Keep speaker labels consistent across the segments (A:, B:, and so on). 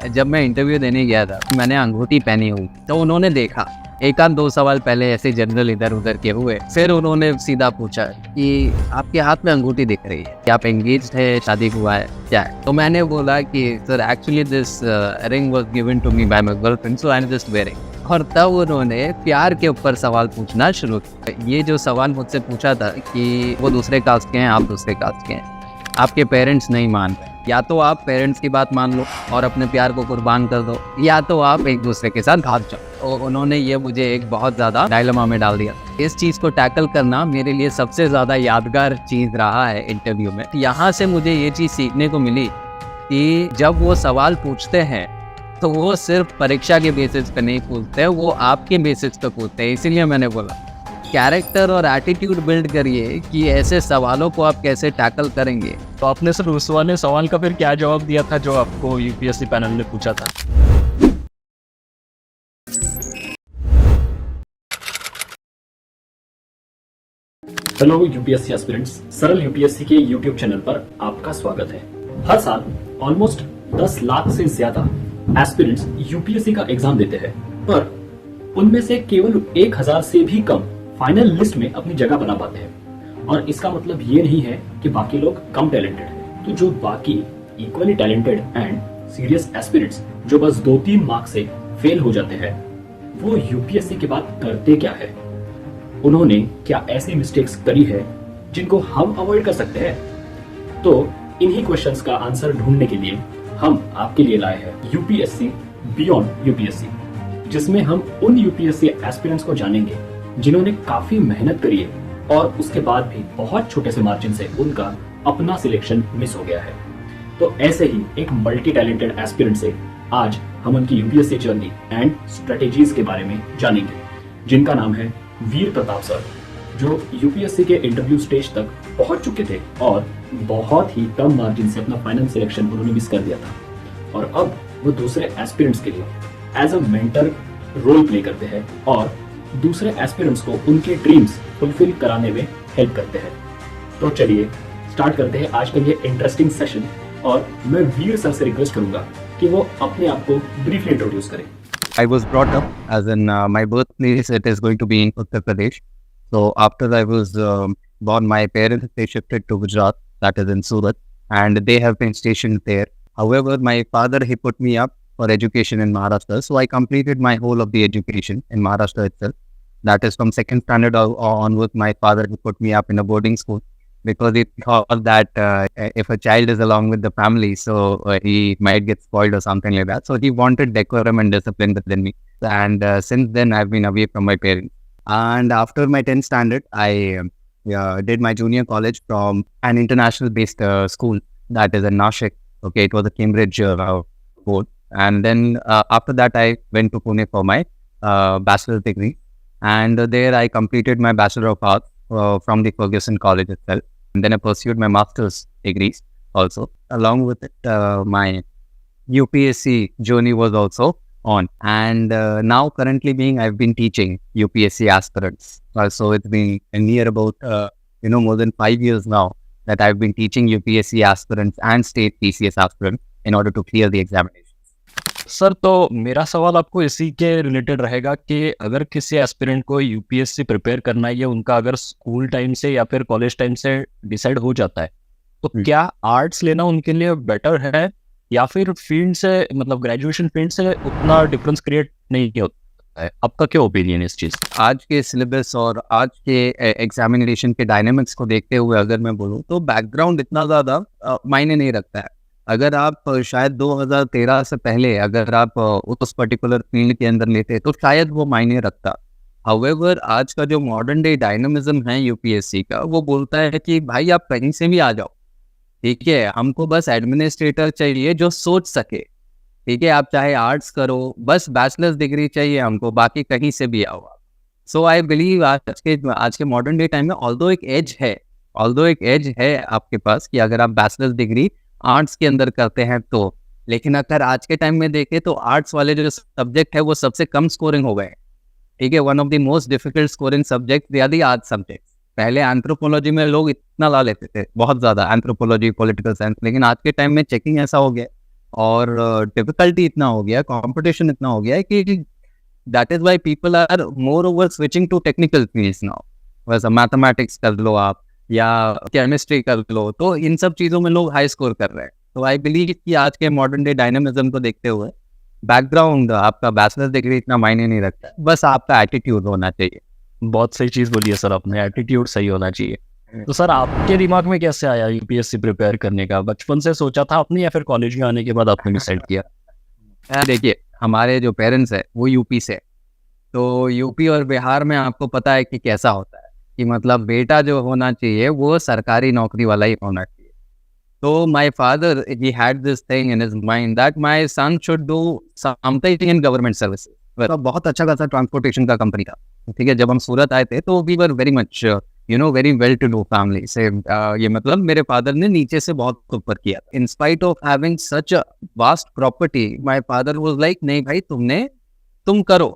A: जब मैं इंटरव्यू देने गया था मैंने अंगूठी पहनी हुई, तो उन्होंने देखा एक आध 2 सवाल पहले ऐसे जनरल इधर उधर के हुए, फिर उन्होंने सीधा पूछा कि आपके हाथ में अंगूठी दिख रही है, क्या आप एंगेज्ड है, शादी हुआ है, क्या है? तो मैंने बोला कि sir actually this ring was given to me by my girlfriend so I am just wearing. और तब उन्होंने प्यार के ऊपर सवाल पूछना शुरू किया। ये जो सवाल मुझसे पूछा था कि वो दूसरे कास्ट के हैं, आप दूसरे कास्ट के हैं, आपके पेरेंट्स नहीं मान रहे, या तो आप पेरेंट्स की बात मान लो और अपने प्यार को कुर्बान कर दो, या तो आप एक दूसरे के साथ भाग जाओ। तो उन्होंने ये मुझे एक बहुत ज़्यादा डायलेमा में डाल दिया। इस चीज़ को टैकल करना मेरे लिए सबसे ज़्यादा यादगार चीज़ रहा है इंटरव्यू में। यहाँ से मुझे ये चीज़ सीखने को मिली कि जब वो सवाल पूछते हैं तो वो सिर्फ परीक्षा के बेसिस पे नहीं पूछते, वो आपके बेसिस पे पूछते हैं। इसीलिए मैंने बोला कैरेक्टर और एटीट्यूड बिल्ड करिए कि ऐसे सवालों को आप कैसे टैकल करेंगे।
B: तो आपने सर उस वाले सवाल का फिर क्या जवाब दिया था जो आपको यूपीएससी पैनल ने पूछा था? हेलो यूपीएससी एस्पिरेंट्स, सरल यूपीएससी के यूट्यूब चैनल पर आपका स्वागत है। हर साल ऑलमोस्ट 10 लाख से ज्यादा एस्पिरेंट्स यूपीएससी का एग्जाम देते हैं, पर उनमें से केवल 1000 से भी कम फाइनल लिस्ट में अपनी जगह बना पाते हैं। और इसका मतलब ये नहीं है कि बाकी लोग कम टैलेंटेड हैं। तो जो बाकी equally talented and serious aspirants जो बस 2-3 मार्क से फेल हो जाते हैं, वो यूपीएससी के बाद करते क्या है? उन्होंने क्या ऐसी मिस्टेक्स करी है जिनको हम अवॉइड कर सकते हैं? तो इन्हीं क्वेश्चंस का आंसर ढूंढने के लिए हम आपके लिए लाए हैं यूपीएससी बियॉन्ड यूपीएससी, जिसमें हम उन यूपीएससी एस्पिरेंट्स को जानेंगे जिन्होंने काफी मेहनत करी है और उसके बाद भी बहुत छोटे से मार्जिन से उनका अपना सिलेक्शन मिस हो गया है। तो ऐसे ही एक मल्टी टैलेंटेड एस्पिरेंट से आज हम उनकी यूपीएससी जर्नी एंड स्ट्रेटेजीज के बारे में जानेंगे, जिनका नाम है वीर प्रताप सर, जो यूपीएससी के इंटरव्यू स्टेज तक पहुंच चुके थे और बहुत ही कम मार्जिन से अपना फाइनल सिलेक्शन उन्होंने मिस कर दिया था। और अब वो दूसरे एस्पिरेंट्स के लिए as a mentor role play करते हैं और दूसरे एस्पिरेंट्स को उनके ड्रीम्स फुलफिल कराने में हेल्प करते हैं। तो चलिए स्टार्ट करते हैं आज का ये इंटरेस्टिंग सेशन, और मैं वीर सर से रिक्वेस्ट करूंगा कि वो अपने आप को ब्रीफली इंट्रोड्यूस करें।
A: I was brought up as in my birthplace, it is going to be in Uttar Pradesh. So after I was born, my parents, they shifted to Gujarat, that is in Surat, and they have been stationed there. However, my father, he put me up for education in Maharashtra. So I completed my whole of the education in Maharashtra itself. That is from second standard onwards, my father, he put me up in a boarding school because he thought that if a child is along with the family, so he might get spoiled or something like that. So he wanted decorum and discipline within me. And since then, I've been away from my parents. And after my 10th standard, I did my junior college from an international based school that is in Nashik. Okay, it was a Cambridge board. And then after that, I went to Pune for my bachelor's degree. And there I completed my Bachelor of Arts from the Ferguson College itself. And then I pursued my master's degrees also. Along with it, my UPSC journey was also on. And now currently I've been teaching UPSC aspirants. So it's been near about, more than 5 years now that I've been teaching UPSC aspirants and state PCS aspirants in order to clear the examination.
B: Sir, तो मेरा सवाल आपको इसी के related रहेगा कि अगर किसी एस्पिरेंट को यूपीएससी प्रिपेयर करना है, ये उनका अगर स्कूल टाइम से या फिर कॉलेज टाइम से डिसाइड हो जाता है, तो क्या आर्ट्स लेना उनके लिए बेटर है या फिर फील्ड से, मतलब ग्रेजुएशन फील्ड से उतना डिफरेंस क्रिएट नहीं होता है? आपका क्या ओपिनियन है इस चीज़?
A: आज के सिलेबस और आज के एग्जामिनेशन के डायनेमिक्स को देखते हुए अगर मैं बोलूँ तो बैकग्राउंड इतना ज़्यादा मायने नहीं रखता है। अगर आप शायद 2013 से पहले अगर आप उस पर्टिकुलर फील्ड के अंदर लेते तो शायद वो मायने रखता। हाउएवर आज का जो मॉडर्न डे डायनामिज्म है यूपीएससी का, वो बोलता है कि भाई आप कहीं से भी आ जाओ, ठीक है, हमको बस एडमिनिस्ट्रेटर चाहिए जो सोच सके, ठीक है, आप चाहे आर्ट्स करो, बस बैचलर्स डिग्री चाहिए हमको, बाकी कहीं से भी आओ आप। सो आई बिलीव आज के मॉडर्न डे टाइम में ऑल्दो एक एज है आपके पास कि अगर आप बैचलर्स डिग्री आर्ट्स के अंदर करते हैं तो, लेकिन अगर आज के टाइम में देखें तो आर्ट्स वाले जो सब्जेक्ट है वो सबसे कम स्कोरिंग हो गए, ठीक है। One of the most difficult scoring subject they are the arts subject. पहले एंथ्रोपोलॉजी में लोग इतना ला लेते थे, बहुत ज़्यादा एंथ्रोपोलॉजी, पॉलिटिकल साइंस, लेकिन आज के टाइम में चेकिंग ऐसा हो गया और डिफिकल्टी इतना हो गया, कंपटीशन इतना हो गया है कि that is why people are more over switching to technical fields now. वैसा मैथमेटिक्स कर लो आप या केमिस्ट्री कर लो, तो इन सब चीज़ों में लोग हाई स्कोर कर रहे हैं। तो आई बिलीव कि आज के मॉडर्न डे डायनामिज्म को देखते हुए बैकग्राउंड आपका बैचलर डिग्री इतना मायने नहीं रखता, बस आपका एटीट्यूड होना चाहिए।
B: बहुत सही चीज बोली है सर आपने, एटीट्यूड सही होना चाहिए। तो सर आपके दिमाग में कैसे आया यूपीएससी प्रिपेयर करने का? बचपन से सोचा था आपने या फिर कॉलेज में आने के बाद आपने डिसाइड किया?
A: देखिए, हमारे जो पेरेंट्स है वो यूपी से, तो यूपी और बिहार में आपको पता है कि कैसा होता है कि मतलब बेटा जो होना चाहिए वो सरकारी नौकरी वाला ही होना चाहिए। तो my father he had this thing in his mind that my son should do something in government services. तो बहुत अच्छा खासा ट्रांसपोर्टेशन का कंपनी था, ठीक है। जब हम सूरत आए थे तो we were very much very well to do family से, ये मतलब मेरे फादर ने नीचे से बहुत ऊपर किया। In spite of having such a vast property, my father was like नहीं भाई, तुम करो,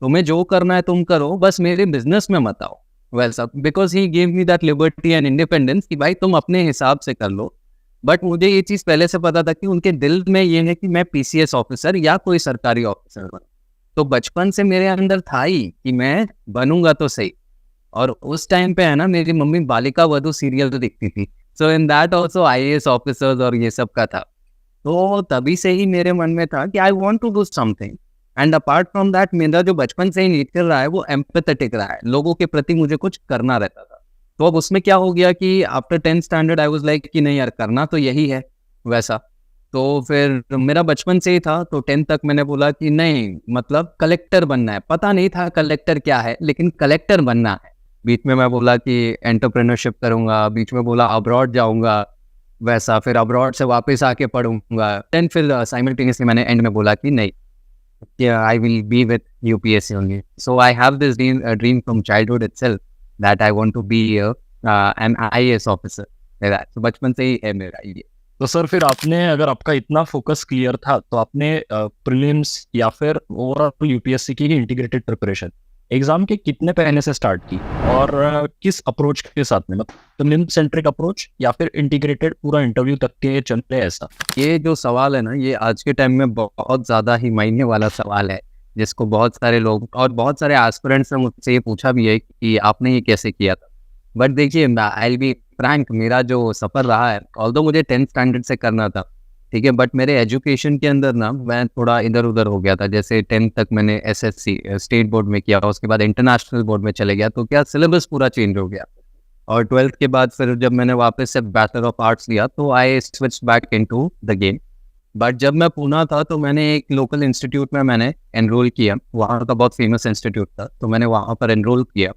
A: तुम्हें जो करना है तुम करो, बस मेरे बिजनेस में मत आओ। वैसा because he give me that liberty and independence कि भाई तुम अपने हिसाब से कर लो। बट मुझे ये चीज़ पहले से पता था कि उनके दिल में ये है कि मैं पीसीएस ऑफिसर या कोई सरकारी ऑफिसर बनूं। तो बचपन से मेरे अंदर था ही कि मैं बनूंगा तो सही। और उस टाइम पे है ना, मेरी मम्मी बालिका वधू सीरियल तो देखती थी, so in that also IAS officers और ये सब का था। तो तभी से ही मेरे मन में था कि I want to do something. And apart from that, मेरा जो बचपन से ही नेचर रहा है वो एम्पैथेटिक रहा है, लोगों के प्रति मुझे कुछ करना रहता था। तो अब उसमें क्या हो गया कि after 10th standard I was like कि नहीं यार, करना तो यही है वैसा। तो फिर मेरा बचपन से ही था, तो 10th तक मैंने बोला कि नहीं, मतलब कलेक्टर बनना है। पता नहीं था कलेक्टर क्या है, लेकिन कलेक्टर बनना है। बीच में मैं बोला कि एंटरप्रेन्योरशिप करूंगा, बीच में बोला अब्रॉड जाऊंगा वैसा, फिर अब्रॉड से वापस आके पढ़ूंगा। देन फिर साइमल्टेनियसली मैंने एंड में बोला कि नहीं, I will be with UPSC only. So I have this dream from childhood itself that I want to be an IAS officer. So बचपन से ही है मेरा ये।
B: तो सर फिर आपने, अगर आपका इतना फोकस क्लियर था, तो आपने प्रीलिम्स या फिर ओवरऑल यूपीएससी की इंटीग्रेटेड प्रिपरेशन एग्जाम के कितने पहले से स्टार्ट की, और किस अप्रोच के साथ में, मतलब प्रीलिम सेंट्रिक अप्रोच या फिर इंटीग्रेटेड पूरा इंटरव्यू तक के चलते ऐसा?
A: ये जो सवाल है ना, ये आज के टाइम में बहुत ज़्यादा ही मायने वाला सवाल है, जिसको बहुत सारे लोग और बहुत सारे एस्पिरेंट्स ने मुझसे ये पूछा भी है कि आपने ये कैसे किया था। बट देखिए, आई विल बी फ्रैंक, मेरा जो सफ़र रहा है, ऑल्दो मुझे 10th स्टैंडर्ड से करना था, ठीक है, बट मेरे एजुकेशन के अंदर ना मैं थोड़ा इधर उधर हो गया था। जैसे 10th तक मैंने एसएससी स्टेट बोर्ड में किया, उसके बाद इंटरनेशनल बोर्ड में चले गया, तो क्या सिलेबस पूरा चेंज हो गया। और 12th के बाद फिर जब मैंने वापस से बैचलर ऑफ आर्ट्स लिया, तो I switch back into the game. But जब मैं पूना था तो मैंने एक लोकल इंस्टीट्यूट में मैंने एनरोल किया, वहाँ का बहुत फेमस इंस्टीट्यूट था, तो मैंने वहाँ पर एनरोल किया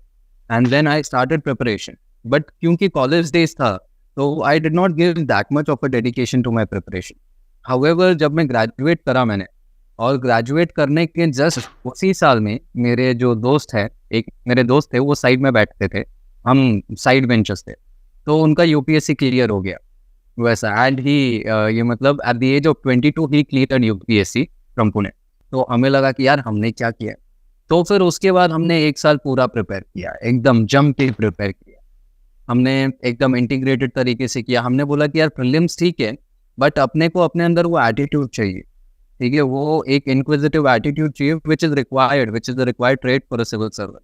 A: and then I started preparation. But क्योंकि कॉलेज डेज था, तो I did not give that much of a dedication to my preparation. However, जब मैं ग्रेजुएट करा मैंने, और ग्रेजुएट करने के जस्ट उसी साल में मेरे जो दोस्त है, एक मेरे दोस्त थे, वो साइड में बैठते थे, हम साइड बेंचेस थे, तो उनका यूपीएससी क्लियर हो गया वैसा। एंड ही ये मतलब at the age of 22 he cleared UPSC from Pune. तो हमें लगा कि यार हमने क्या किया। तो फिर उसके बाद हमने 1 साल पूरा प्रिपेयर किया, एकदम जम के प्रिपेयर किया। हमने एकदम इंटीग्रेटेड तरीके से किया। हमने बोला कि यार प्रीलिम्स ठीक है, बट अपने को अपने अंदर वो एटीट्यूड चाहिए, ठीक है, वो एक इंक्विजिटिव एटीट्यूड चाहिए, which is the required trait for a civil servant.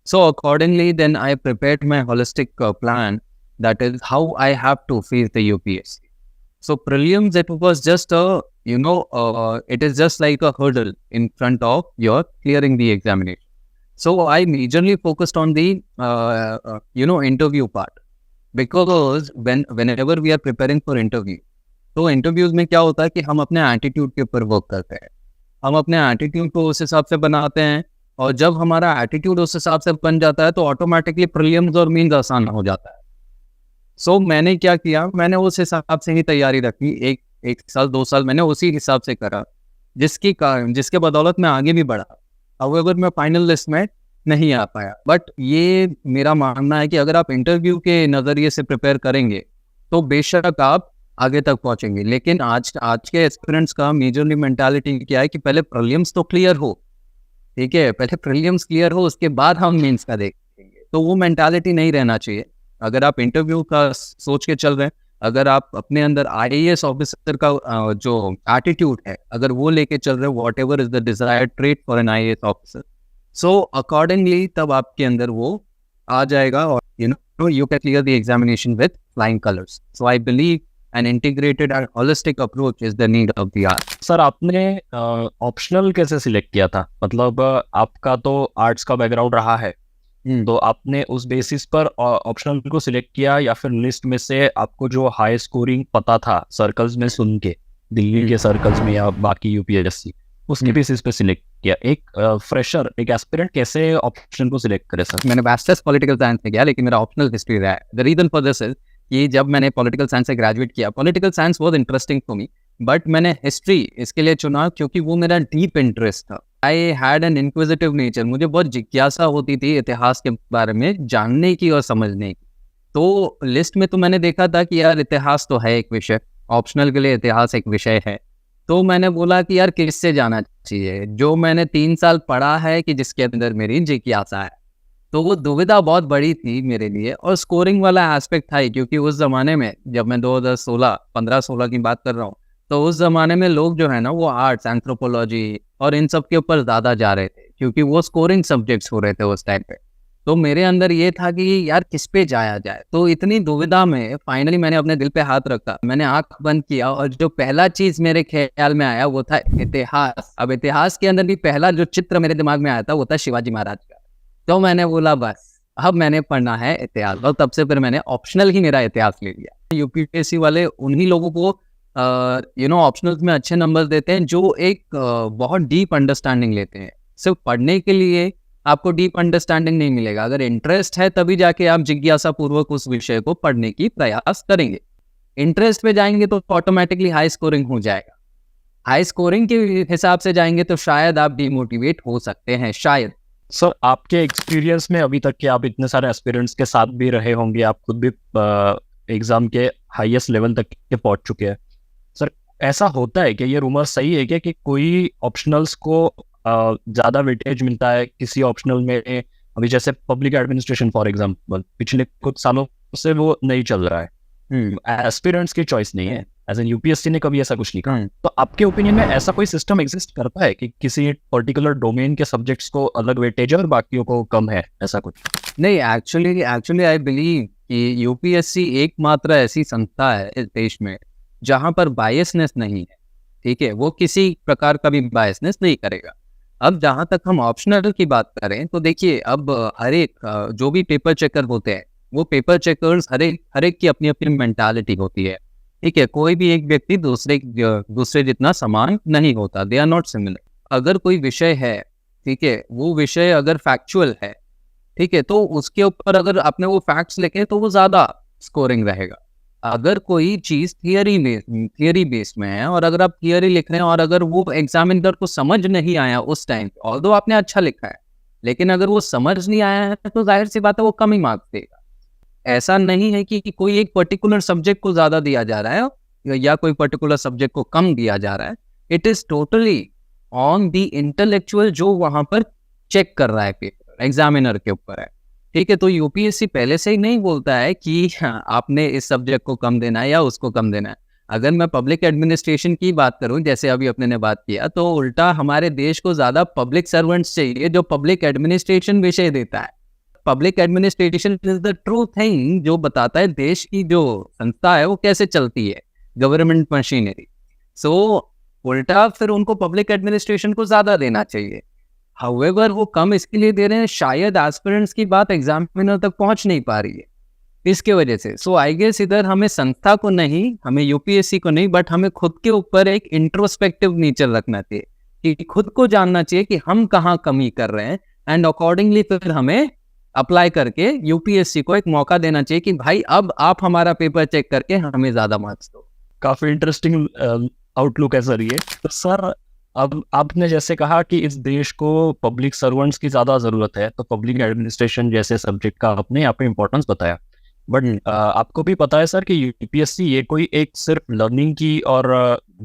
A: So accordingly, then I prepared my holistic plan. That is how I have to face the UPSC. So prelims, it was just it is just like a hurdle in front of your clearing the examination. So I majorly focused on the interview part, because whenever we are preparing for interview, तो interviews में क्या होता है कि हम अपने attitude के ऊपर वर्क करते हैं, हम अपने एटीट्यूड को उस हिसाब से बनाते हैं, और जब हमारा एटीट्यूड उस हिसाब से बन जाता है तो ऑटोमेटिकली प्रीलिम्स और मेंस आसान हो जाता है। सो मैंने क्या किया, मैंने उस हिसाब से ही तैयारी रखी। एक साल 2 साल मैंने उसी हिसाब से करा, जिसके बदौलत मैं आगे भी बढ़ा। हाउएवर मैं फाइनल लिस्ट में नहीं आ पाया। बट ये मेरा मानना है कि अगर आप इंटरव्यू के नज़रिए से प्रिपेयर करेंगे तो बेशक आप आगे तक पहुंचेंगे। लेकिन आज के एस्पिरेंट्स का मेजरली मेंटालिटी क्या है कि पहले प्रीलिम्स तो क्लियर हो, ठीक है, पहले प्रीलिम्स क्लियर हो, उसके बाद हम मेंस का देखेंगे। तो वो मेंटालिटी नहीं रहना चाहिए। अगर आप इंटरव्यू का सोच के चल रहे हैं, अगर आप अपने अंदर आईएएस ऑफिसर का जो एटीट्यूड है, अगर वो लेके चल रहे हो, what ever is the desired trait for an IAS officer, so accordingly तब आपके अंदर वो आ जाएगा और you can clear the examination with flying colors. So I believe an integrated and holistic approach is the need of the hour.
B: Sir आपने optional कैसे select किया था? मतलब आपका तो आर्ट्स का बैकग्राउंड रहा है, तो आपने उस बेसिस पर ऑप्शनल को सिलेक्ट किया या फिर लिस्ट में से आपको जो हाई स्कोरिंग पता था सर्कल्स में सुन के, दिल्ली के सर्कल्स में या बाकी यूपीएससी, उसके बेसिस पे सिलेक्ट किया? एक फ्रेशर, एक एस्पिरेंट कैसे ऑप्शन को सिलेक्ट करे सर?
A: मैंने मास्टर्स पॉलिटिकल साइंस में किया, लेकिन मेरा ऑप्शनल हिस्ट्री रहा है. The reason for this is कि जब मैंने पॉलिटिकल साइंस से ग्रेजुएट किया, political science was interesting for me, but मैंने हिस्ट्री इसके लिए चुना क्योंकि वो मेरा डीप इंटरेस्ट था. I had an inquisitive nature. मुझे बहुत जिज्ञासा होती थी इतिहास के बारे में जानने की और समझने की. तो लिस्ट में तो मैंने देखा था कि यार इतिहास तो है एक विषय, ऑप्शनल के लिए इतिहास एक विषय है. तो मैंने बोला कि यार किससे जाना चाहिए, जो मैंने 3 साल पढ़ा है कि जिसके अंदर मेरी जिज्ञासा है. तो वो दुविधा बहुत बड़ी थी मेरे लिए, और स्कोरिंग वाला एस्पेक्ट था ही, क्योंकि उस ज़माने में जब मैं 2016 15-16 की बात कर रहा हूँ, तो उस ज़माने में लोग जो है ना वो आर्ट्स, एंथ्रोपोलॉजी और इन सब के ऊपर ज़्यादा जा रहे थे, क्योंकि वो स्कोरिंग सब्जेक्ट्स हो रहे थे उस टाइम पे. तो मेरे अंदर ये था कि यार किस पे जाया जाए. तो इतनी दुविधा में फाइनली मैंने अपने दिल पे हाथ रखा, मैंने आंख बंद किया, और जो पहला चीज मेरे ख्याल में आया वो था इतिहास. अब इतिहास के अंदर भी पहला जो चित्र मेरे दिमाग में आया था वो था शिवाजी महाराज का. तो मैंने बोला बस अब मैंने पढ़ना है इतिहास, और तब से फिर मैंने ऑप्शनल ही मेरा इतिहास ले लिया. यूपीएससी वाले उन्हीं लोगों को ऑप्शनल में अच्छे नंबर देते हैं जो एक बहुत डीप अंडरस्टैंडिंग लेते हैं. सिर्फ पढ़ने के लिए आपको डीप अंडरस्टैंडिंग नहीं मिलेगा, अगर इंटरेस्ट है तभी जाके आप जिज्ञासा पूर्वक उस विषय को पढ़ने की प्रयास करेंगे. इंटरेस्ट पे जाएंगे तो ऑटोमेटिकली हाई स्कोरिंग हो जाएगा. हाई स्कोरिंग के हिसाब से जाएंगे तो शायद आप डिमोटिवेट हो सकते हैं, शायद.
B: सर आपके एक्सपीरियंस में अभी तक के आप इतने सारे एस्पिरेंट्स के साथ भी रहे होंगे, आप खुद भी एग्जाम के हाईएस्ट लेवल तक के पहुंच चुके हैं. सर ऐसा होता है कि ये रूमर सही है क्या कि कोई ऑप्शनल्स को ज़्यादा वेटेज मिलता है किसी ऑप्शनल में? अभी जैसे पब्लिक एडमिनिस्ट्रेशन फॉर एग्जाम्पल पिछले कुछ सालों से वो नहीं चल रहा है, एस्पिरेंट्स की चॉइस नहीं है, एज एन यूपीएससी ने कभी ऐसा कुछ नहीं कहा. तो आपके ओपिनियन में ऐसा कोई सिस्टम एग्जिस्ट करता है कि किसी पर्टिकुलर डोमेन के सब्जेक्ट्स को अलग वेटेज है और बाकियों को कम है, ऐसा कुछ?
A: नहीं, एक्चुअली आई बिलीव कि यूपीएससी एकमात्र ऐसी संस्था है इस देश में जहां पर बायसनेस नहीं है. ठीक है, वो किसी प्रकार का भी बायसनेस नहीं करेगा. अब जहां तक हम ऑप्शनल की बात करें तो देखिए, अब हर एक जो भी पेपर चेकर होते हैं, वो पेपर चेकर्स हर एक की अपनी अपनी मेंटालिटी होती है. ठीक है, कोई भी एक व्यक्ति दूसरे जितना समान नहीं होता. They are not similar. अगर कोई विषय है, ठीक है, वो विषय अगर फैक्चुअल है, ठीक है, तो उसके ऊपर अगर आपने वो फैक्ट्स लिखे तो वो ज्यादा स्कोरिंग रहेगा. अगर कोई चीज थियरी बेस्ड में है और अगर आप थियरी लिख रहे हैं और अगर वो एग्जामिनर को समझ नहीं आया उस टाइम, ऑल्दो आपने अच्छा लिखा है, लेकिन अगर वो समझ नहीं आया है तो जाहिर सी बात है वो कम ही मार्क्स देगा. ऐसा नहीं है कि कोई एक पर्टिकुलर सब्जेक्ट को ज्यादा दिया जा रहा है या कोई पर्टिकुलर सब्जेक्ट को कम दिया जा रहा है. It is totally on the intellectual जो वहां पर चेक कर रहा है पेपर, एग्जामिनर के ऊपर है. ठीक है, तो यूपीएससी पहले से ही नहीं बोलता है कि आपने इस सब्जेक्ट को कम देना है या उसको कम देना है. अगर मैं पब्लिक एडमिनिस्ट्रेशन की बात करूं, जैसे अभी अपने ने बात किया, तो उल्टा हमारे देश को ज्यादा पब्लिक सर्वेंट्स चाहिए जो पब्लिक एडमिनिस्ट्रेशन विषय देता है. Public administration is the true thing जो बताता है देश की जो संस्था है वो कैसे चलती है, गवर्नमेंट मशीनरी. सो उल्टा फिर उनको पब्लिक एडमिनिस्ट्रेशन को ज्यादा देना चाहिए. हाउएवर वो कम इसके लिए दे रहे हैं, शायद एस्पिरेंट्स की बात एग्जामिनर तक पहुंच नहीं पा रही है इसके वजह से. सो आई गेस इधर हमें संस्था को नहीं, हमें यूपीएससी को नहीं, बट हमें खुद के ऊपर एक इंट्रोस्पेक्टिव नेचर रखना चाहिए कि खुद को जानना चाहिए कि हम कहाँ कमी कर रहे हैं, एंड अकॉर्डिंगली फिर हमें अप्लाई करके यूपीएससी को एक मौका देना चाहिए कि भाई अब आप हमारा पेपर चेक करके हमें ज्यादा मार्क्स दो.
B: काफी इंटरेस्टिंग आउटलुक है सर ये. तो सर अब आपने जैसे कहा कि इस देश को पब्लिक सर्वेंट्स की ज्यादा जरूरत है, तो पब्लिक एडमिनिस्ट्रेशन जैसे सब्जेक्ट का आपने यहाँ पे इम्पोर्टेंस बताया, बट आपको भी पता है सर कि यूपीएससी ये कोई एक सिर्फ लर्निंग की और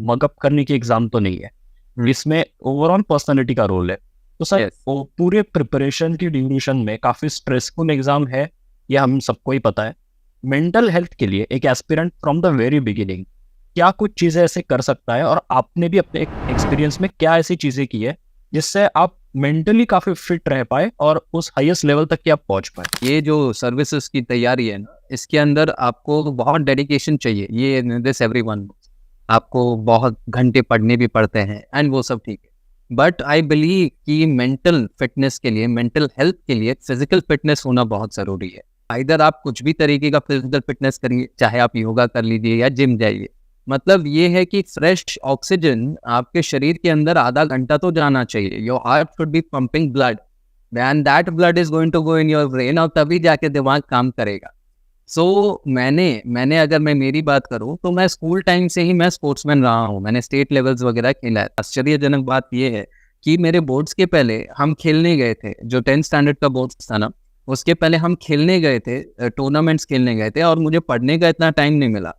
B: मगअप करने की एग्जाम तो नहीं है. इसमें ओवरऑल पर्सनालिटी का रोल है. तो सर वो पूरे प्रिपरेशन की ड्यूरेशन में काफी स्ट्रेसफुल एग्जाम है, ये हम सबको ही पता है, मेंटल हेल्थ के लिए एक aspirant from the very beginning क्या कुछ चीजें ऐसे कर सकता है, और आपने भी अपने एक्सपीरियंस में क्या ऐसी चीजें की है जिससे आप मेंटली काफी फिट रह पाए और उस हाईएस्ट लेवल तक की आप पहुंच पाए?
A: ये जो सर्विसेज की तैयारी है ना, इसके अंदर आपको बहुत डेडिकेशन चाहिए। ये दिस एवरीवन, आपको बहुत घंटे पढ़ने भी पड़ते हैं एंड वो सब ठीक है, बट आई बिलीव कि मेंटल फिटनेस के लिए, मेंटल हेल्थ के लिए फिजिकल फिटनेस होना बहुत ज़रूरी है। इधर आप कुछ भी तरीके का फिजिकल फिटनेस करिए, चाहे आप योगा कर लीजिए या जिम जाइए, मतलब ये है कि फ्रेश ऑक्सीजन आपके शरीर के अंदर आधा घंटा तो जाना चाहिए। Your heart should be pumping blood and that blood is going to go in your brain, और तभी जाके दिमाग काम करेगा। सो मैंने अगर मैं मेरी बात करूं तो मैं स्कूल टाइम से ही मैं स्पोर्ट्समैन रहा हूं, मैंने स्टेट लेवल्स वगैरह खेला है। आश्चर्यजनक बात यह है कि मेरे बोर्ड्स के पहले हम खेलने गए थे, जो 10th स्टैंडर्ड का बोर्ड्स था ना, उसके पहले हम खेलने गए थे, टूर्नामेंट्स खेलने गए थे, और मुझे पढ़ने का इतना टाइम नहीं मिला।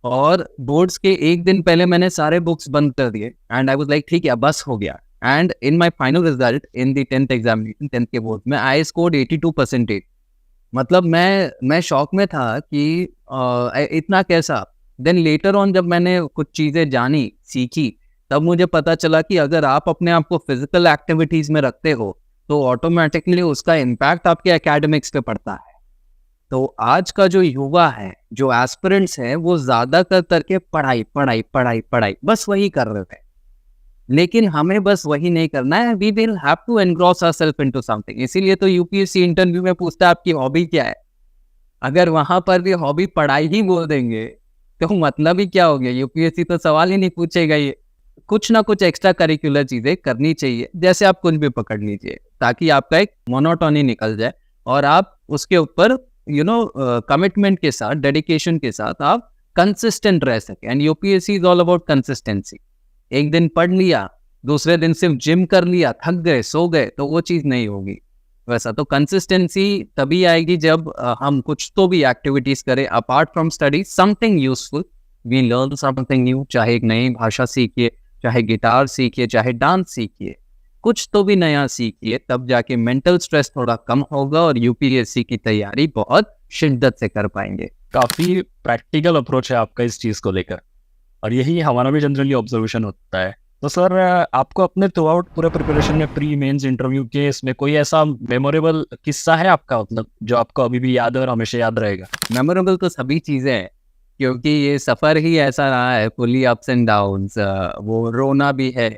A: और बोर्ड्स के एक दिन पहले मैंने सारे बुक्स बंद कर दिए एंड आई वाज लाइक ठीक है बस हो गया। And in my final result in the 10th examination, 10th के बोर्ड में आई स्कोर्ड 82%। मतलब मैं शॉक में था कि इतना कैसा। देन लेटर ऑन जब मैंने कुछ चीज़ें जानी, सीखी, तब मुझे पता चला कि अगर आप अपने आप को फिजिकल एक्टिविटीज़ में रखते हो तो ऑटोमेटिकली उसका इम्पैक्ट आपके एकेडमिक्स पे पड़ता है। तो आज का जो युवा है, जो एस्पिरेंट्स हैं, वो ज़्यादातर करके पढ़ाई पढ़ाई पढ़ाई पढ़ाई बस वही कर रहे थे, लेकिन हमें बस वही नहीं करना है। We will have to engross ourself into something. इसीलिए तो यूपीएससी इंटरव्यू में पूछता है आपकी हॉबी क्या है। अगर वहां पर भी हॉबी पढ़ाई ही बोल देंगे तो मतलब ही क्या हो गया, यूपीएससी तो सवाल ही नहीं पूछेगा। ये कुछ ना कुछ एक्स्ट्रा करिकुलर चीजें करनी चाहिए, जैसे आप कुछ भी पकड़ लीजिए, ताकि आपका एक मोनोटोनी निकल जाए और आप उसके ऊपर कमिटमेंट के साथ, डेडिकेशन के साथ आप कंसिस्टेंट रह सके। And UPSC is all about consistency. एक दिन पढ़ लिया, दूसरे दिन सिर्फ जिम कर लिया, थक गए, सो गए, तो वो चीज़ नहीं होगी। वैसा तो कंसिस्टेंसी तभी आएगी जब हम कुछ तो भी एक्टिविटीज़ करें apart from study, something useful, we learn something new. चाहे एक नई भाषा सीखिए, चाहे गिटार सीखिए, चाहे डांस सीखिए, कुछ तो भी नया सीखिए, तब जाके मेंटल स्ट्रेस थोड़ा कम होगा और यूपीएससी की तैयारी बहुत शिद्दत से कर पाएंगे।
B: काफी प्रैक्टिकल अप्रोच है आपका इस चीज को लेकर, और यही हमारा भी जनरली ऑब्जर्वेशन होता है। तो सर, आपको अपने थ्रू आउट पूरे प्रिपरेशन में, प्री मेंस इंटरव्यू के, इसमें कोई ऐसा मेमोरेबल किस्सा है आपका, मतलब जो आपको अभी भी याद है और हमेशा याद रहेगा?
A: मेमोरेबल तो सभी चीज़ें हैं, क्योंकि ये सफ़र ही ऐसा रहा है, फुली अप्स एंड डाउन्स। वो रोना भी है,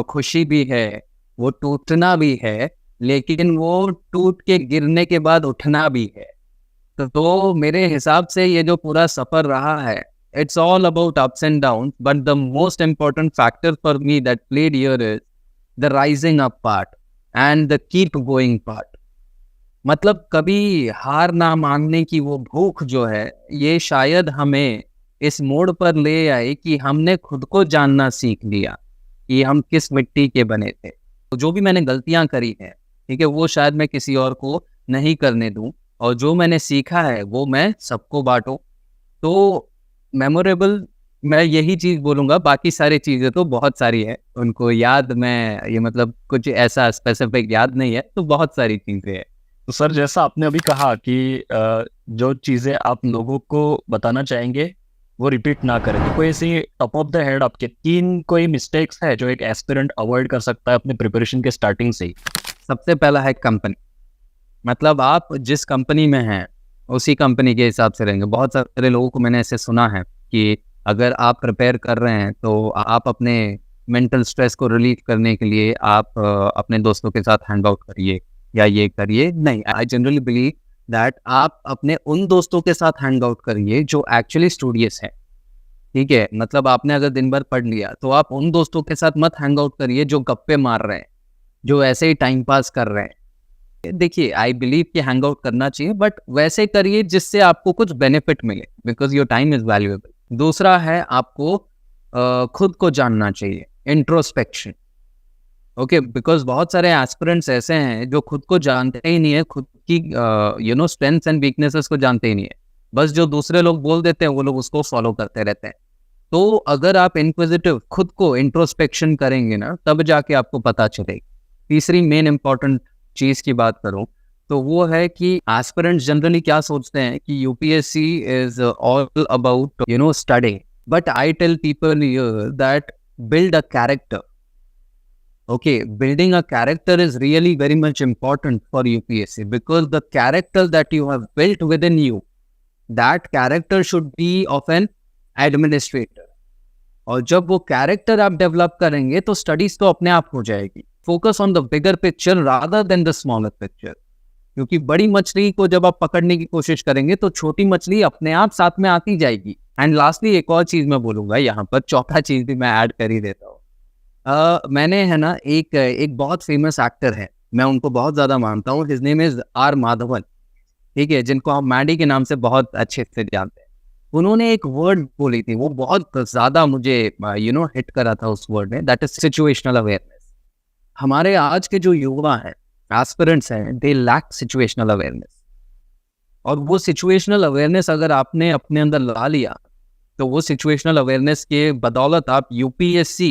A: खुशी भी है, वो टूटना भी है, लेकिन वो टूट के गिरने के बाद उठना भी है। तो मेरे हिसाब से ये जो पूरा सफ़र रहा है, it's all about ups and downs, but the most important factor for me that played here is the rising up part and the keep going part. मतलब कभी हार ना मानने की वो भूख जो है, ये शायद हमें इस मोड़ पर ले आए कि हमने खुद को जानना सीख लिया कि हम किस मिट्टी के बने थे। तो जो भी मैंने गलतियां करी हैं, ठीक है, वो शायद मैं किसी और को नहीं करने दूं, और जो मैंने सीखा है वो मैं सबको बांटूं। तो मेमोरेबल मैं यही चीज़ बोलूँगा, बाकी सारी चीज़ें तो बहुत सारी है, उनको याद मैं ये मतलब कुछ ऐसा स्पेसिफिक याद नहीं है, तो बहुत सारी चीज़ें हैं।
B: तो सर, जैसा आपने अभी कहा कि जो चीज़ें आप लोगों को बताना चाहेंगे वो रिपीट ना करें, तो कोई ऐसी टॉप ऑफ द हेड आपके 3 कोई मिस्टेक्स है जो एक एस्पिरेंट अवॉइड कर सकता है अपने प्रिपरेशन के स्टार्टिंग से ही?
A: सबसे पहला है कंपनी। मतलब आप जिस कंपनी में हैं उसी कंपनी के हिसाब से रहेंगे। बहुत सारे लोगों को मैंने ऐसे सुना है कि अगर आप प्रिपेयर कर रहे हैं तो आप अपने मेंटल स्ट्रेस को रिलीव करने के लिए आप अपने दोस्तों के साथ हैंग आउट करिए या ये करिए। नहीं, आई जनरली बिलीव दैट आप अपने उन दोस्तों के साथ हैंग आउट करिए जो एक्चुअली स्टूडियस है। ठीक है, मतलब आपने अगर दिन भर पढ़ लिया तो आप उन दोस्तों के साथ मत हैंग आउट करिए जो गप्पे मार रहे हैं, जो ऐसे ही टाइम पास कर रहे हैं। देखिए, आई बिलीव कि हैंग आउट करना चाहिए, बट वैसे करिए जिससे आपको कुछ बेनिफिट मिले, because your time is valuable. दूसरा है आपको खुद को जानना चाहिए, इंट्रोस्पेक्शन। ओके, बिकॉज बहुत सारे एस्पिरेंट्स ऐसे हैं जो खुद को जानते ही नहीं है, खुद की स्ट्रेंथ्स एंड वीकनेसेस को जानते ही नहीं है, बस जो दूसरे लोग बोल देते हैं वो लोग उसको फॉलो करते रहते हैं। तो अगर आप इनक्विजिटिव खुद को इंट्रोस्पेक्शन करेंगे ना, तब जाके आपको पता चलेगा। तीसरी मेन इंपॉर्टेंट चीज़ की बात करूं तो वो है कि एस्पिरेंट्स जनरली क्या सोचते हैं कि UPSC is all about studying, but I tell people that build a character. Okay, building a character is really very much important for UPSC because the character that you have built within you, that character should be of an administrator. और जब वो character आप develop करेंगे तो studies तो अपने आप हो जाएगी. Focus on the bigger picture rather than the smaller picture. क्योंकि बड़ी मछली को जब आप पकड़ने की कोशिश करेंगे तो छोटी मछली अपने आप साथ में आती जाएगी. एंड लास्टली एक और चीज मैं बोलूंगा यहाँ पर, चौथा चीज भी मैं ऐड कर ही देता हूँ. मैंने है ना एक बहुत फेमस एक्टर है, मैं उनको बहुत ज्यादा मानता हूँ. His name is R Madhavan. ठीक है, जिनको आप मैडी के नाम से बहुत अच्छे से जानते हैं. उन्होंने एक वर्ड बोली थी, वो बहुत ज्यादा मुझे हिट करा था उस वर्ड ने, दैट इज सिचुएशनल अवेयरनेस. हमारे आज के जो युवा हैं, एस्पिरेंट्स हैं, दे लैक सिचुएशनल अवेयरनेस. और वो सिचुएशनल अवेयरनेस अगर आपने अपने अंदर ला लिया तो वो सिचुएशनल अवेयरनेस के बदौलत आप यूपीएससी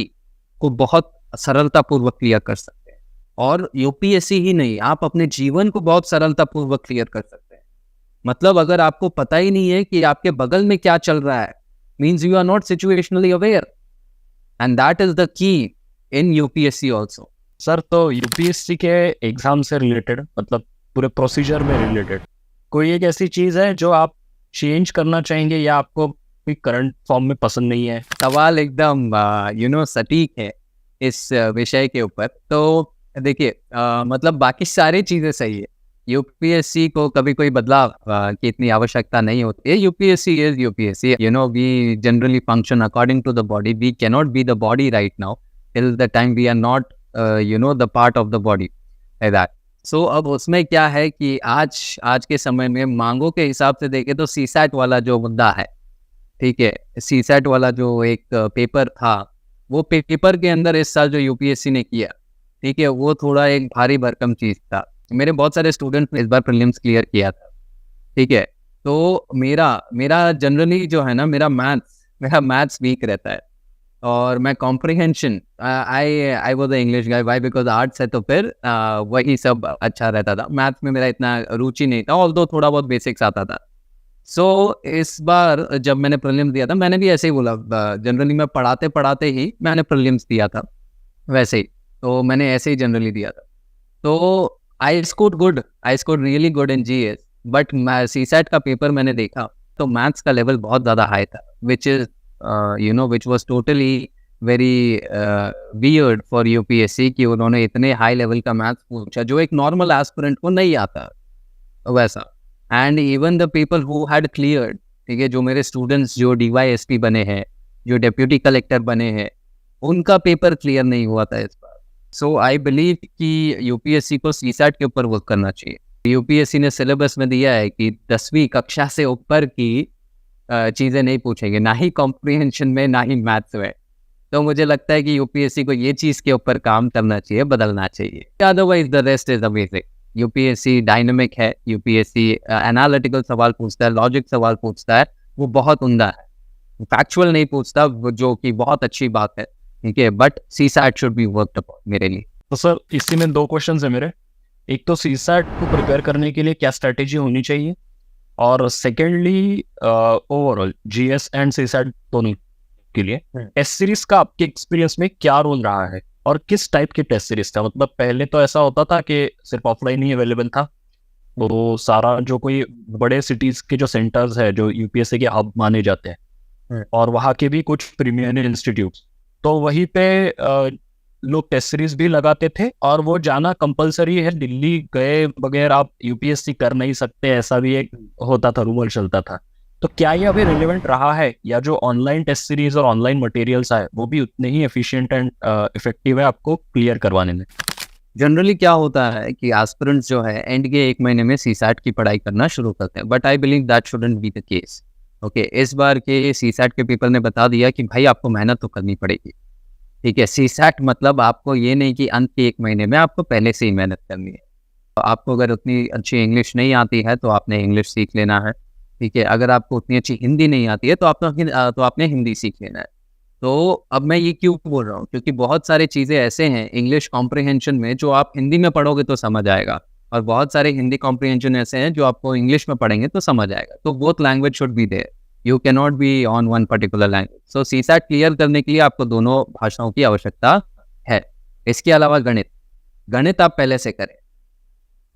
A: को बहुत सरलतापूर्वक क्लियर कर सकते हैं. और यूपीएससी ही नहीं, आप अपने जीवन को बहुत सरलतापूर्वक क्लियर कर सकते हैं. मतलब अगर आपको पता ही नहीं है कि आपके बगल में क्या चल रहा है, means you are not situationally aware, and that is the key in UPSC also.
B: Sir, तो यूपीएससी के एग्जाम से रिलेटेड, मतलब पूरे प्रोसीजर में रिलेटेड कोई एक ऐसी चीज है जो आप चेंज करना चाहेंगे या आपको कोई करंट फॉर्म में पसंद नहीं है?
A: सवाल एकदम सटीक है इस विषय के ऊपर. तो देखिए, मतलब बाकी सारी चीजें सही है. यूपीएससी को कभी कोई बदलाव की इतनी आवश्यकता नहीं होती है. UPSC is UPSC. We generally function according to the body. We can not be the body right now till the time we are not the part of the body that. So अब उसमें क्या है कि आज के समय में मांगों के हिसाब से देखें तो सीसैट वाला जो मुद्दा है, ठीक है, सीसैट वाला जो एक पेपर था, वो पेपर के अंदर इस साल जो यूपीएससी ने किया, ठीक है, वो थोड़ा एक भारी भरकम चीज था. मेरे बहुत सारे स्टूडेंट्स ने इस बार प्रीलिम्स क्लियर किया था. ठीक है, तो मेरा जनरली जो है ना, मेरा मैथ्स वीक रहता है. और मैं comprehension, I was a English guy. Why? Because arts है तो फिर वही सब अच्छा रहता था. मैथ्स में मेरा इतना रुचि नहीं था, ऑल्दो थोड़ा बहुत बेसिक्स आता था. सो इस बार जब मैंने प्रीलिम्स दिया था, मैंने भी ऐसे ही बोला, जनरली मैं पढ़ाते ही मैंने प्रीलिम्स दिया था वैसे ही. तो मैंने ऐसे ही जनरली दिया था. तो I scored really good in GS. But CSAT का पेपर मैंने देखा तो मैथ्स का लेवल बहुत ज़्यादा हाई था, which was totally very weird for UPSC कि उन्होंने इतने हाई लेवल का मैथ्स पूछा जो एक नॉर्मल एस्पिरेंट को नहीं आता वैसा. And even the people who had cleared, ठीक है, जो मेरे स्टूडेंट्स जो DYSP बने हैं, जो डेप्यूटी कलेक्टर बने हैं, उनका पेपर क्लियर नहीं हुआ था इस बार. सो आई बिलीव कि यूपीएससी को सीसैट के ऊपर वर्क करना चाहिए. यूपीएससी ने सिलेबस में दिया है कि 10वीं कक्षा से ऊपर की चीज़ें नहीं पूछेंगे, ना ही कॉम्प्रिहेंशन में, ना ही मैथ्स में. तो मुझे लगता है कि यूपीएससी को ये चीज़ के ऊपर काम करना चाहिए, बदलना चाहिए. Otherwise the rest is amazing. UPSC dynamic है, यूपीएससी एनालिटिकल सवाल पूछता है, लॉजिक सवाल पूछता है, वो बहुत उम्दा है. फैक्चुअल नहीं पूछता, जो कि बहुत अच्छी बात है. ठीक है, but CSAT should be worked upon मेरे लिए.
B: तो सर, इसी में 2 क्वेश्चंस है मेरे. एक तो सीसैट को प्रिपेयर करने के लिए क्या स्ट्रेटेजी होनी चाहिए, और secondly overall GS and CSAT दोनों के लिए टेस्ट सीरीज का आपके एक्सपीरियंस में क्या रोल रहा है, और किस टाइप की टेस्ट सीरीज था? मतलब पहले तो ऐसा होता था कि सिर्फ ऑफलाइन ही अवेलेबल था, तो सारा जो कोई बड़े सिटीज के जो सेंटर्स है, जो यूपीएससी के हब माने जाते हैं, और वहाँ के भी कुछ प्रीमियर इंस्टीट्यूट, तो वहीं पे लोग टेस्ट सीरीज भी लगाते थे, और वो जाना कंपलसरी है. दिल्ली गए बगैर आप यूपीएससी कर नहीं सकते, ऐसा भी एक होता था, रूमर चलता था. तो क्या ये अभी रिलेवेंट रहा है, या जो ऑनलाइन टेस्ट सीरीज और ऑनलाइन मटेरियल्स आए वो भी उतने ही एफिशिएंट एंड इफेक्टिव है आपको क्लियर करवाने में?
A: जनरली क्या होता है कि एस्पिरेंट्स जो है एंड के 1 महीने में सीसैट की पढ़ाई करना शुरू करते हैं, but I believe that shouldn't be the case. Okay, इस बार के सीसैट के पेपर ने बता दिया कि भाई आपको मेहनत तो करनी पड़ेगी. ठीक है, सीसैट मतलब आपको ये नहीं कि अंत के 1 महीने में, आपको पहले से ही मेहनत करनी है. आपको अगर उतनी अच्छी इंग्लिश नहीं आती है तो आपने इंग्लिश सीख लेना है. ठीक है, अगर आपको उतनी अच्छी हिंदी नहीं आती है तो आपने हिंदी सीख लेना है. तो अब मैं ये क्यों बोल रहा हूँ, क्योंकि बहुत सारी चीज़ें ऐसे हैं इंग्लिश कॉम्प्रिहेंशन में जो आप हिंदी में पढ़ोगे तो समझ आएगा, और बहुत सारे हिंदी कॉम्प्रिहेंशन ऐसे हैं जो आपको इंग्लिश में पढ़ेंगे तो समझ आएगा। तो both language should be there, you can not be on one particular language. So CSAT clear करने के लिए आपको दोनों भाषाओं की आवश्यकता है। इसके अलावा गणित, गणित आप पहले से करें।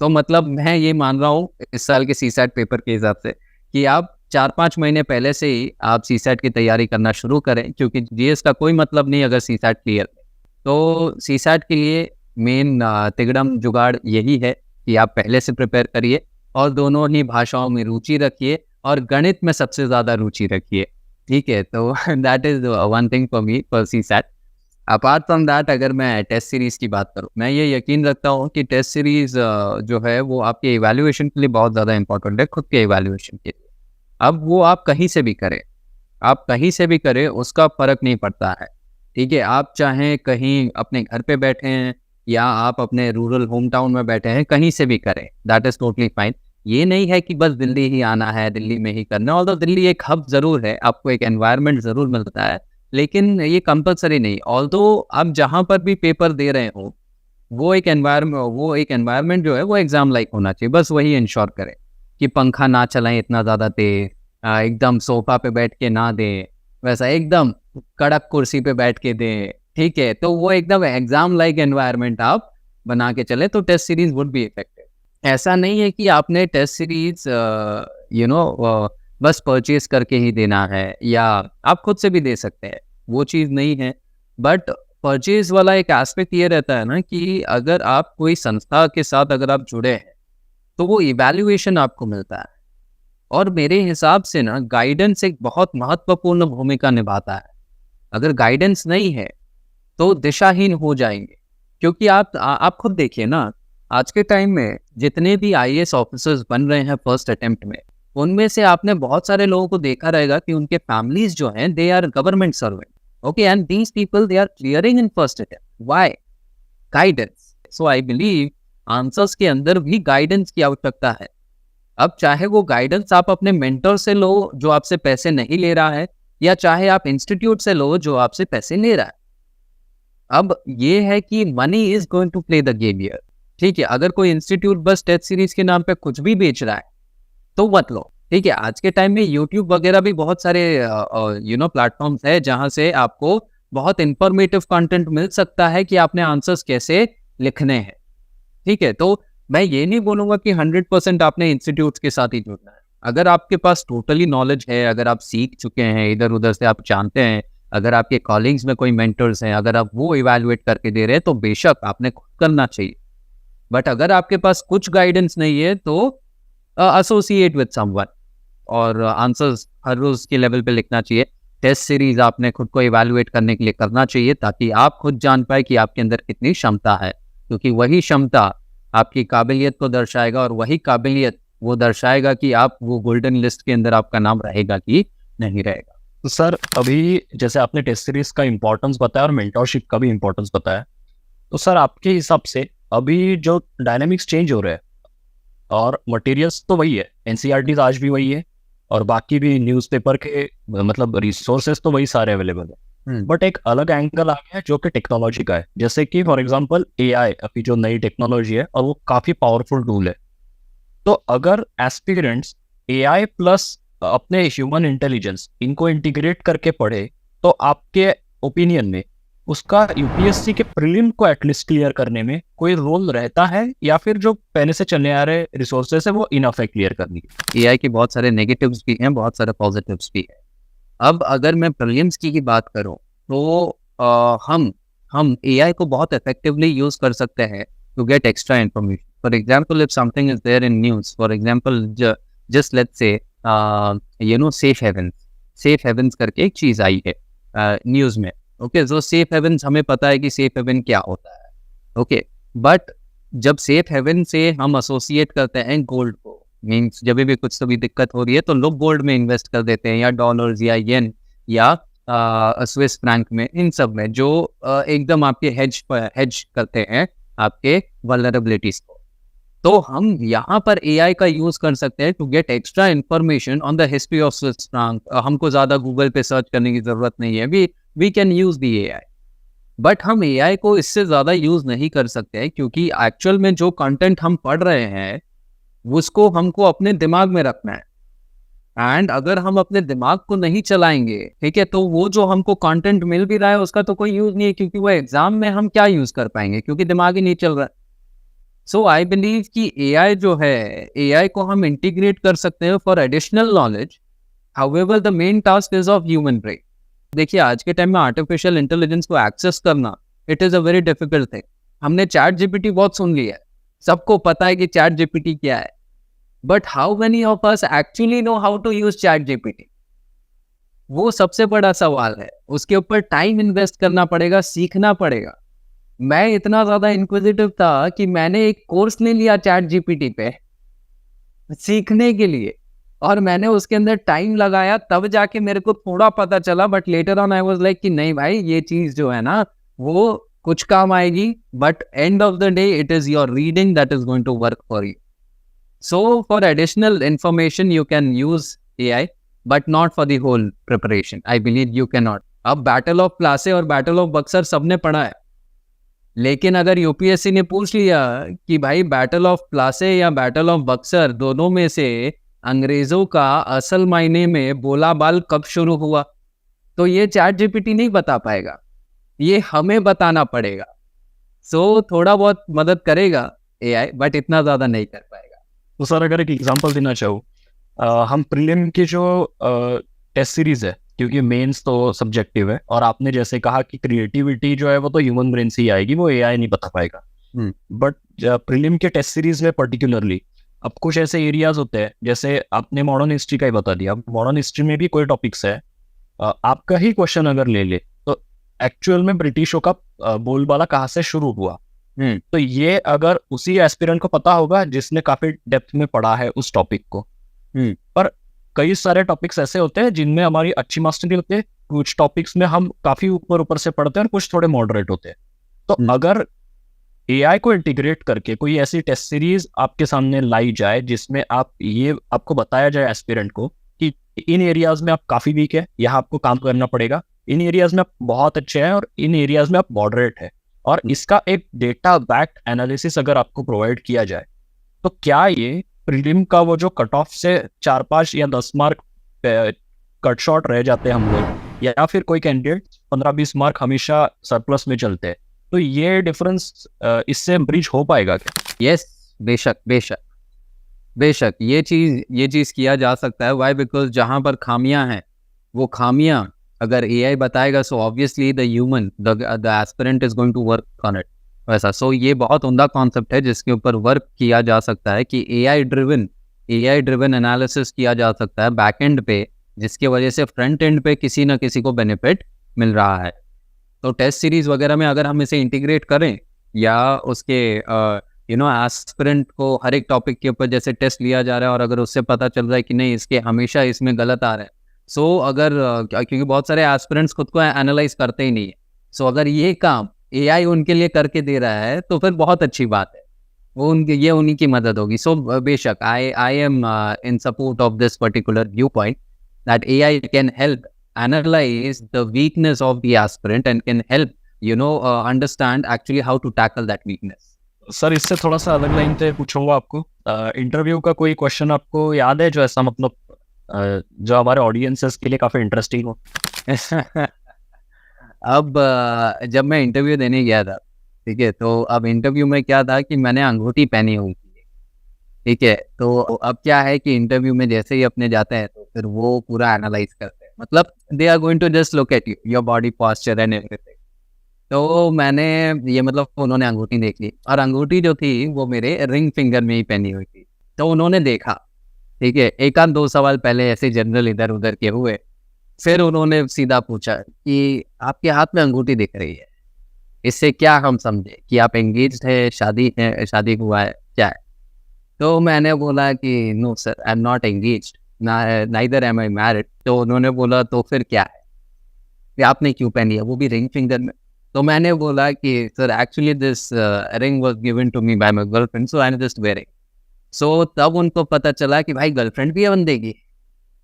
A: तो मतलब मैं ये मान रहा हूँ इस साल के सीसैट पेपर के हिसाब से कि आप 4-5 महीने पहले से ही आप सीसैट की तैयारी करना शुरू करें, क्योंकि जीएस का कोई मतलब नहीं अगर सीसैट क्लियर है। तो सीसैट के लिए मेन तिगड़म जुगाड़ यही है कि आप पहले से प्रिपेयर करिए और दोनों ही भाषाओं में रुचि रखिए और गणित में सबसे ज़्यादा रुचि रखिए, ठीक है। तो that is one thing for me for CSAT. Apart from that, अगर मैं टेस्ट सीरीज़ की बात करूँ, मैं ये यकीन रखता हूँ कि टेस्ट सीरीज़ जो है वो आपके इवैल्यूएशन के लिए बहुत ज़्यादा इंपॉर्टेंट है, खुद के इवैल्यूएशन के लिए। अब वो आप कहीं से भी करें, आप कहीं से भी करें, उसका फ़र्क नहीं पड़ता है, ठीक है। आप चाहें कहीं अपने घर पे बैठे हैं या आप अपने रूरल होम टाउन में बैठे हैं, कहीं से भी करें, दैट इज़ टोटली फाइन। ये नहीं है कि बस दिल्ली ही आना है, दिल्ली में ही करना है। ऑल्दो दिल्ली एक हब ज़रूर है, आपको एक एनवायरनमेंट ज़रूर मिलता है, लेकिन ये कंपल्सरी नहीं। ऑल्दो आप जहाँ पर भी पेपर दे रहे हो, वो एक एनवायरनमेंट जो है वो एग्ज़ाम लाइक होना चाहिए। बस वही इंश्योर करें कि पंखा ना चलाएं इतना ज़्यादा तेज़, एकदम सोफ़ा पे बैठ के ना दें, वैसा एकदम कड़क कुर्सी पे बैठ के दें, ठीक है। तो वो एकदम एग्ज़ाम लाइक एनवायरनमेंट आप बना के चले तो test series would be effective. ऐसा नहीं है कि आपने टेस्ट सीरीज़ बस परचेज़ करके ही देना है, या आप खुद से भी दे सकते हैं, वो चीज़ नहीं है। बट परचेज़ वाला एक एस्पेक्ट ये रहता है ना कि अगर आप कोई संस्था के साथ अगर आप जुड़े हैं, तो वो इवैल्यूएशन आपको मिलता है। और मेरे हिसाब से ना गाइडेंस एक बहुत महत्वपूर्ण भूमिका निभाता है। अगर गाइडेंस नहीं है तो दिशाहीन हो जाएंगे, क्योंकि आप खुद देखिए ना, आज के टाइम में जितने भी आईएएस ऑफिसर्स बन रहे हैं फर्स्ट अटेम्प्ट में, उनमें से आपने बहुत सारे लोगों को देखा रहेगा कि उनके फैमिलीज जो हैं they are government servant, okay, and these people they are clearing in first attempt. Why? Guidance. So I believe answers के अंदर भी गाइडेंस की आवश्यकता है। अब चाहे वो गाइडेंस आप अपने मेंटर से लो जो आपसे पैसे नहीं ले रहा है, या चाहे आप इंस्टीट्यूट से लो जो आपसे पैसे ले रहा है। अब ये है कि money is going to play the game here, ठीक है। अगर कोई इंस्टीट्यूट बस टेस्ट सीरीज के नाम पे कुछ भी बेच रहा है तो मत लो, ठीक है। आज के टाइम में यूट्यूब वगैरह भी बहुत सारे प्लेटफॉर्म्स है जहां से आपको बहुत इंफॉर्मेटिव कंटेंट मिल सकता है कि आपने आंसर्स कैसे लिखने हैं, ठीक है। तो मैं ये नहीं बोलूंगा कि 100% आपने इंस्टीट्यूट्स के साथ ही जुड़ना है। अगर आपके पास टोटली नॉलेज है, अगर आप सीख चुके हैं, इधर उधर से आप जानते हैं, अगर आपके कॉलीग्स में कोई मेंटर्स हैं, अगर आप वो इवैल्यूएट करके दे रहे हैं, तो बेशक आपने खुद करना चाहिए। बट अगर आपके पास कुछ गाइडेंस नहीं है तो एसोसिएट विद समवन, और आंसर्स हर रोज के लेवल पे लिखना चाहिए। टेस्ट सीरीज आपने खुद को इवैल्यूएट करने के लिए करना चाहिए, ताकि आप खुद जान पाए कि आपके अंदर कितनी क्षमता है, क्योंकि वही क्षमता आपकी काबिलियत को दर्शाएगा, और वही काबिलियत वो दर्शाएगा कि आप वो गोल्डन लिस्ट के अंदर आपका नाम रहेगा कि नहीं रहेगा।
B: तो सर, अभी जैसे आपने टेस्ट सीरीज का इंपॉर्टेंस बताया और मेंटरशिप का भी इंपॉर्टेंस बताया, तो सर आपके हिसाब से अभी जो डायनामिक्स चेंज हो रहे हैं, और मटेरियल्स तो वही है, एनसीईआरटी आज भी वही है, और बाकी भी न्यूज़पेपर के मतलब रिसोर्सेज तो वही सारे अवेलेबल है, बट एक अलग एंगल आ गया है जो कि टेक्नोलॉजी का है। जैसे कि फॉर एग्जांपल एआई अभी जो नई टेक्नोलॉजी है, और वो काफ़ी पावरफुल टूल है। तो अगर एस्पिरेंट्स एआई प्लस अपने ह्यूमन इंटेलिजेंस इनको इंटीग्रेट करके पढ़े, तो आपके ओपिनियन में उसका यूपीएससी के प्रीलिम को एटलीस्ट क्लियर करने में कोई रोल रहता है, या फिर जो पहले से चलने आ रहे रिसोर्सेस है वो इनफ है क्लियर करने की?
A: एआई के बहुत सारे नेगेटिव्स भी हैं, बहुत सारे पॉजिटिव्स भी हैं। अब अगर मैं प्रीलिम्स की बात करूं तो हम एआई को बहुत इफेक्टिवली यूज कर सकते हैं to get extra information. For example, if something is there in news, for example just let's say safe havens करके एक चीज आई है न्यूज में, ओके। जो सेफ हेवंस, हमें पता है कि सेफ हेवन क्या होता है, ओके। बट जब सेफ हेवन से हम एसोसिएट करते हैं गोल्ड को, मीन्स जब भी कुछ तो भी दिक्कत हो रही है तो लोग गोल्ड में इन्वेस्ट कर देते हैं, या डॉलर्स या येन या स्विस फ्रैंक में, इन सब में जो एकदम आपके हेज करते हैं आपके वल्नरेबिलिटीज को। तो हम यहाँ पर एआई का यूज कर सकते हैं to get extra information on the history of Swiss franc. हमको ज्यादा गूगल पे सर्च करने की जरूरत नहीं है, we can use the AI. But हम एआई को इससे ज़्यादा यूज़ नहीं कर सकते हैं, क्योंकि एक्चुअल में जो कंटेंट हम पढ़ रहे हैं उसको हमको अपने दिमाग में रखना है। एंड अगर हम अपने दिमाग को नहीं चलाएंगे, ठीक है, तो वो जो हमको कंटेंट मिल भी रहा है उसका तो कोई यूज़ नहीं है, क्योंकि वो एग्जाम में हम क्या यूज़ कर पाएंगे, क्योंकि दिमाग ही नहीं चल रहा है। सो आई बिलीव कि एआई जो है, एआई को हम इंटीग्रेट कर सकते हैं for additional knowledge. However the main task is of human brain. देखिए, आज के टाइम में आर्टिफिशियल इंटेलिजेंस को एक्सेस करना, it is a very difficult thing. हमने चैट जीपीटी बहुत सुन लिया है, सबको पता है कि चैट जीपीटी क्या है, but how many of us actually know how to use ChatGPT? वो सबसे बड़ा सवाल है। उसके ऊपर टाइम इन्वेस्ट करना पड़ेगा, सीखना पड़ेगा। मैं इतना ज़्यादा इंक्विजिटिव था कि मैंने एक कोर्स ले लिया चैट जीपीटी पे सीखने के लिए, और मैंने उसके अंदर टाइम लगाया, तब जाके मेरे को थोड़ा पता चला। But later on I was like कि नहीं भाई, ये चीज़ जो है ना वो कुछ काम आएगी, but end of the day it is your reading that is going to work for you. So for additional information, you can use AI, but not for the whole preparation. I believe you cannot. अब battle of प्लासे और battle of Buxar सबने पढ़ा है, लेकिन अगर UPSC ने पूछ लिया कि भाई बैटल ऑफ प्लासे या बैटल ऑफ बक्सर दोनों में से अंग्रेजों का असल मायने में बोला बाल कब शुरू हुआ, तो ये चैट जीपीटी नहीं बता पाएगा, ये हमें बताना पड़ेगा। सो थोड़ा बहुत मदद करेगा एआई, बट इतना ज़्यादा नहीं कर पाएगा।
B: तो सर अगर एक एग्जांपल देना चाहूँ, हम प्रीलिम की जो टेस्ट सीरीज है, क्योंकि मेंस तो सब्जेक्टिव है, और आपने जैसे कहा कि क्रिएटिविटी जो है वो तो ह्यूमन ब्रेन से ही आएगी, वो एआई नहीं बता पाएगा। बट प्रीलिम के टेस्ट सीरीज में पर्टिकुलरली अब कुछ ऐसे एरियाज होते हैं, जैसे आपने मॉडर्न हिस्ट्री का ही बता दिया। मॉडर्न हिस्ट्री में भी कोई टॉपिक्स है, आपका ही क्वेश्चन अगर ले ले तो एक्चुअल में ब्रिटिशों का बोलबाला कहाँ से शुरू हुआ, तो ये अगर उसी एस्पिरेंट को पता होगा जिसने काफी डेप्थ में पढ़ा है उस टॉपिक को। पर कई सारे टॉपिक्स ऐसे होते हैं जिनमें हमारी अच्छी मास्टरी होती है, कुछ टॉपिक्स में हम काफी ऊपर ऊपर से पढ़ते हैं और कुछ थोड़े मॉडरेट होते हैं। तो अगर एआई को इंटीग्रेट करके कोई ऐसी टेस्ट सीरीज आपके सामने लाई जाए जिसमें आपको बताया जाए एस्पिरेंट को कि इन एरियाज में आप काफी वीक है, यहाँ आपको काम करना पड़ेगा, इन एरियाज में आप बहुत अच्छे हैं और इन एरियाज में आप मॉडरेट है, और इसका एक डेटा बैक्ड एनालिसिस अगर आपको प्रोवाइड किया जाए, तो क्या ये प्रीलिम का वो जो कट ऑफ से 4-5 या 10 मार्क कट शॉर्ट रह जाते हैं हम लोग, या फिर कोई कैंडिडेट 15-20 मार्क हमेशा सरप्लस में चलते हैं, तो ये डिफरेंस इससे ब्रिज हो पाएगा क्या?
A: यस, बेशक बेशक बेशक ये चीज़ किया जा सकता है। वाई? बिकॉज जहाँ पर खामियां हैं, वो खामियां अगर एआई बताएगा, so obviously the human the aspirant is going to work on it, वैसा। सो ये बहुत उम्दा कॉन्सेप्ट है जिसके ऊपर वर्क किया जा सकता है कि एआई ड्रिवन एनालिसिस किया जा सकता है बैक एंड पे, जिसकी वजह से फ्रंट एंड पे किसी ना किसी को बेनिफिट मिल रहा है। तो टेस्ट सीरीज वगैरह में अगर हम इसे इंटीग्रेट करें, या उसके एस्पिरेंट को हर एक टॉपिक के ऊपर जैसे टेस्ट लिया जा रहा है, और अगर उससे पता चल रहा है कि नहीं इसके हमेशा इसमें गलत आ रहा है, सो अगर क्योंकि बहुत सारे एस्पिरेंट्स खुद को एनालाइज करते ही नहीं है, सो अगर ये काम एआई उनके लिए करके दे रहा है तो फिर बहुत अच्छी बात है, वो उन्हीं की मदद होगी। सो बेशक I am in support of this particular view point that AI can help analyze the weakness of the aspirant and can help understand actually how to tackle that weakness.
B: Sir इससे थोड़ा सा अलग लाइन पे पूछूंगा आपको, interview का कोई question आपको याद है जो ऐसा मतलब जो हमारे ऑडियंसेस के लिए काफी इंटरेस्टिंग हो?
A: अब जब मैं इंटरव्यू देने गया था, ठीक है, तो अब इंटरव्यू में क्या था कि मैंने अंगूठी पहनी हुई थी, ठीक है। तो अब क्या है कि इंटरव्यू में जैसे ही अपने जाते हैं तो फिर वो पूरा एनालाइज करते हैं, मतलब they are going to just look at you, your body posture and everything. तो मैंने ये मतलब उन्होंने अंगूठी देख ली, और अंगूठी जो थी वो मेरे रिंग फिंगर में ही पहनी हुई थी। तो उन्होंने देखा, ठीक है, एक आध दो सवाल पहले ऐसे जनरल इधर उधर के हुए, फिर उन्होंने सीधा पूछा कि आपके हाथ में अंगूठी दिख रही है, इससे क्या हम समझे कि आप एंगेज्ड है, शादी हुआ है, क्या है? तो मैंने बोला कि no sir, I am not engaged, neither am I married. तो उन्होंने बोला तो फिर क्या है, कि आपने क्यों पहनी है, वो भी रिंग फिंगर में? तो मैंने बोला कि sir actually this ring was given to me by my girlfriend, so I am just wearing. So तब उनको पता चला कि भाई गर्लफ्रेंड भी है बंदे की,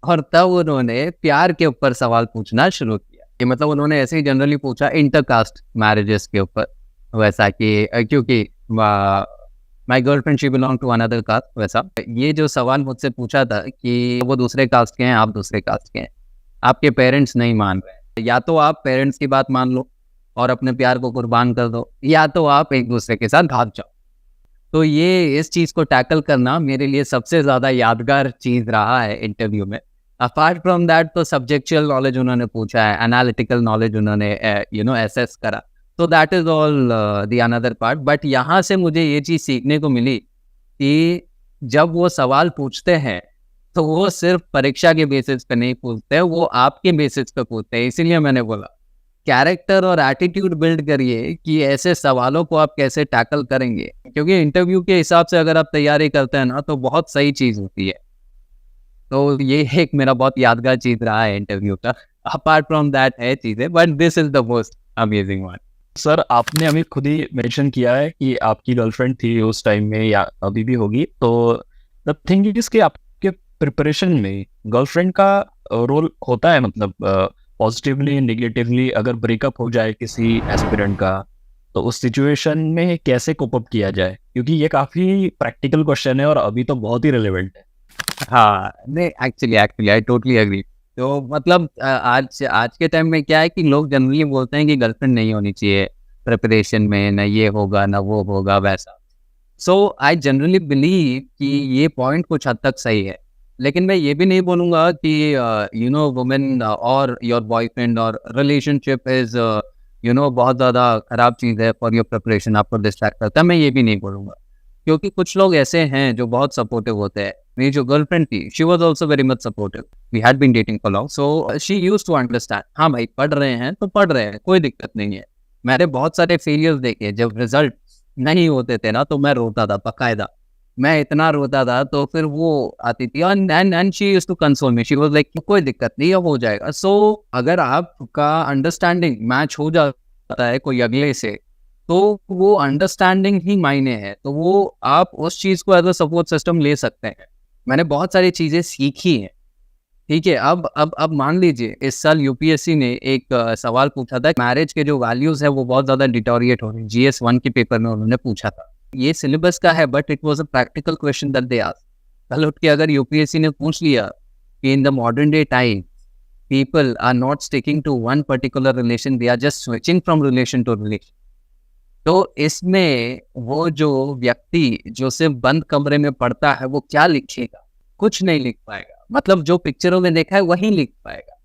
A: और तब उन्होंने प्यार के ऊपर सवाल पूछना शुरू किया। कि मतलब उन्होंने ऐसे ही जनरली पूछा इंटरकास्ट मैरिजेस के ऊपर, वैसा कि क्योंकि my girlfriend she belong to another caste, वैसा ये जो सवाल मुझसे पूछा था कि वो दूसरे कास्ट के हैं, आप दूसरे कास्ट के हैं, आपके पेरेंट्स नहीं मान रहे, या तो आप पेरेंट्स की बात मान लो और अपने प्यार को कुर्बान कर दो, या तो आप एक दूसरे के साथ भाग जाओ। तो ये इस चीज़ को टैकल करना मेरे लिए सबसे ज़्यादा यादगार चीज़ रहा है इंटरव्यू में। अपार्ट फ्रॉम दैट तो सब्जेक्चुअल नॉलेज उन्होंने पूछा है, एनालिटिकल नॉलेज उन्होंने एसेस करा, तो that is all the another part. But यहाँ से मुझे ये चीज़ सीखने को मिली कि जब वो सवाल पूछते हैं तो वो सिर्फ परीक्षा के बेसिस पे नहीं पूछते, वो आपके बेसिस पे पूछते हैं। इसीलिए मैंने बोला कैरेक्टर और एटीट्यूड बिल्ड करिए कि ऐसे सवालों को आप कैसे टैकल करेंगे, क्योंकि इंटरव्यू के हिसाब से अगर आप तैयारी करते हैं ना तो बहुत सही चीज़ होती है। तो ये एक मेरा बहुत यादगार चीज़ रहा है इंटरव्यू का। अपार्ट फ्रॉम दैट है चीज़ें, but this is the most amazing one.
B: Sir आपने अभी खुद ही मेंशन किया है कि आपकी गर्लफ्रेंड थी उस टाइम में या अभी भी होगी, तो द थिंग इज कि आपके प्रिपरेशन में गर्लफ्रेंड का रोल होता है, मतलब पॉजिटिवली नेगेटिवली अगर ब्रेकअप हो जाए किसी एस्पिरेंट का तो उस सिचुएशन में कैसे कोप अप किया जाए, क्योंकि ये काफ़ी प्रैक्टिकल क्वेश्चन है और अभी तो बहुत ही रिलेवेंट है।
A: हाँ, नहीं actually actually I totally agree. तो मतलब आज के टाइम में क्या है कि लोग जनरली बोलते हैं कि गर्लफ्रेंड नहीं होनी चाहिए प्रिपरेशन में, ना ये होगा ना वो होगा वैसा। सो आई जनरली बिलीव कि ये पॉइंट कुछ हद तक सही है, लेकिन मैं ये भी नहीं बोलूँगा कि वुमेन और योर बॉयफ्रेंड और रिलेशनशिप इज़ बहुत ज़्यादा ख़राब चीज़ है फॉर योर प्रिपरेशन, आपको डिस्ट्रैक्ट करता है, मैं ये भी नहीं बोलूँगा। क्योंकि कुछ लोग ऐसे हैं जो बहुत सपोर्टिव होते हैं। मेरी जो गर्लफ्रेंड थी, she was also very much supportive. We had been dating for long, so she used to understand, हाँ भाई पढ़ रहे हैं तो पढ़ रहे हैं, कोई दिक्कत नहीं है। मैंने बहुत सारे फेलियर्स देखे, जब रिजल्ट नहीं होते थे ना तो मैं रोता था बकायदा। मैं इतना रोता था, तो फिर वो आती थी and she used to console me, she was like कोई दिक्कत नहीं है, हो जाएगा। सो अगर आपका अंडरस्टैंडिंग मैच हो जाता है कोई अगले से, तो वो अंडरस्टैंडिंग ही मायने है, तो वो आप उस चीज़ को एज अ सपोर्ट सिस्टम ले सकते हैं। मैंने बहुत सारी चीज़ें सीखी हैं, ठीक है। अब मान लीजिए इस साल यूपीएससी ने एक सवाल पूछा था, मैरिज के जो वैल्यूज़ है वो बहुत ज़्यादा डिटोरिएट हो रही है। जीएस 1 के पेपर में उन्होंने पूछा था, ये सिलेबस का है but it was a practical question that they asked. कल उठ के अगर यूपीएससी ने पूछ लिया कि in the modern day time people are not sticking to one particular relation, they are just switching from relation to relation, तो इसमें वो जो व्यक्ति जो सिर्फ बंद कमरे में पढ़ता है वो क्या लिखेगा? कुछ नहीं लिख पाएगा। मतलब जो पिक्चरों में देखा है वही लिख पाएगा।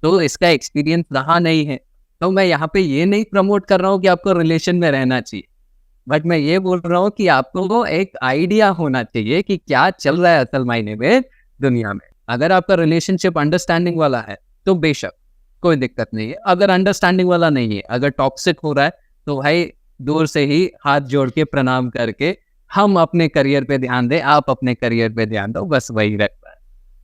A: तो इसका एक्सपीरियंस रहा नहीं है। तो मैं यहाँ पे ये नहीं प्रमोट कर रहा हूँ कि आपको रिलेशन में रहना चाहिए, बट मैं ये बोल रहा हूँ कि आपको एक आइडिया होना चाहिए कि क्या चल रहा है असल मायने में दुनिया में। अगर आपका रिलेशनशिप अंडरस्टैंडिंग वाला है तो बेशक कोई दिक्कत नहीं है। अगर अंडरस्टैंडिंग वाला नहीं है, अगर टॉक्सिक हो रहा है, तो भाई दूर से ही हाथ जोड़ के प्रणाम करके हम अपने करियर पे ध्यान दें, आप अपने करियर पे ध्यान दो, बस वही रहता है।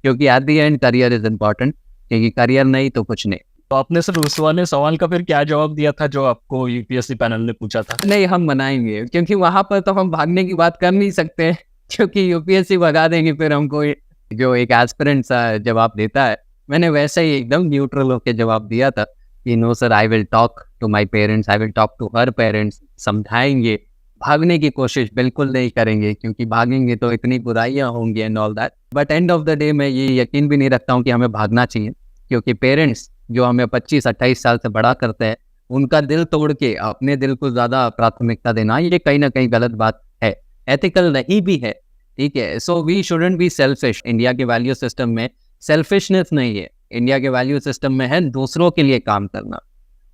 A: क्योंकि at the end career is important, क्योंकि करियर नहीं तो कुछ नहीं।
B: तो आपने सर उस वाले सवाल का फिर क्या जवाब दिया था जो आपको यूपीएससी पैनल ने पूछा था?
A: नहीं, हम मनाएंगे, क्योंकि वहां पर तो हम भागने की बात कर नहीं सकते, क्योंकि यूपीएससी भगा देंगे फिर हमको। जो एक एस्पिरेंट सा जवाब देता है, मैंने वैसे ही एकदम न्यूट्रल होकर जवाब दिया था कि no sir, I will talk to my parents, I will talk to her parents, समझाएंगे। भागने की कोशिश बिल्कुल नहीं करेंगे, क्योंकि भागेंगे तो इतनी बुराइयां होंगी and all that. But end of the day मैं ये यकीन भी नहीं रखता हूँ कि हमें भागना चाहिए, क्योंकि पेरेंट्स जो हमें 25-28 साल से बड़ा करते हैं, उनका दिल तोड़ के अपने दिल को ज़्यादा प्राथमिकता देना, ये कहीं ना कहीं गलत बात है, एथिकल नहीं भी है, ठीक है। So we shouldn't be selfish. India के वैल्यू सिस्टम में सेल्फिशनेस नहीं है, इंडिया के वैल्यू सिस्टम में है दूसरों के लिए काम करना।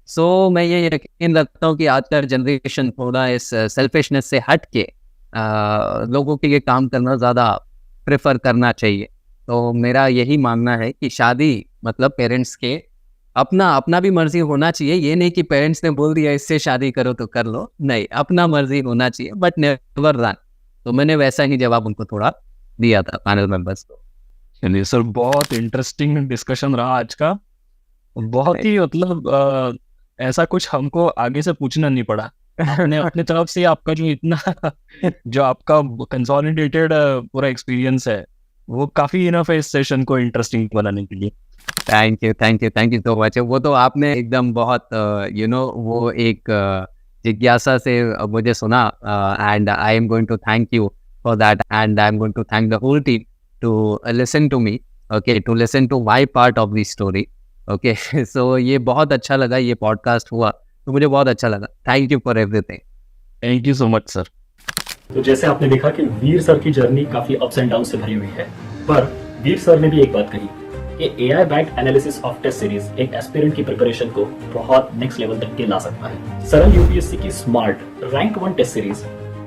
A: सो मैं ये यकीन रखता हूँ कि आज का जनरेशन थोड़ा इस सेल्फिशनेस से हट के लोगों के लिए काम करना ज़्यादा प्रेफर करना चाहिए। तो मेरा यही मानना है कि शादी मतलब पेरेंट्स के अपना भी मर्जी होना चाहिए। ये नहीं कि पेरेंट्स ने बोल दिया इससे शादी करो तो कर लो, नहीं, अपना मर्जी होना चाहिए, बट नेवर रन। तो मैंने वैसा ही जवाब उनको थोड़ा दिया था पैनल मेंबर्स को।
B: चलिए सर, बहुत इंटरेस्टिंग डिस्कशन रहा आज का। बहुत ही मतलब ऐसा कुछ हमको आगे से पूछना नहीं पड़ा। आपने अपनी तरफ से आपका जो इतना जो आपका कंसोलिडेटेड पूरा एक्सपीरियंस है वो काफी इनफ है इस सेशन को इंटरेस्टिंग बनाने के लिए।
A: Thank you so much. वो तो आपने एकदम बहुत वो एक जिज्ञासा से मुझे सुना, and I am going to thank you for that, and I am going to thank the whole team to listen to me, okay, to listen to my part of the story, okay. So ये बहुत अच्छा लगा, ये podcast हुआ तो मुझे बहुत अच्छा लगा। Thank you for everything.
C: Thank you so much sir.
B: तो जैसे आपने देखा कि वीर सर की जर्नी काफी अप्स एंड डाउन से भरी हुई है, पर वीर सर ने भी एक बात कही कि AI backed analysis of test series एक एस्पिरेंट की प्रिपरेशन को बहुत नेक्स्ट लेवल तक के ला सकता है। सरल यूपीएससी की स्मार्ट रैंक 1 टेस्ट सीरीज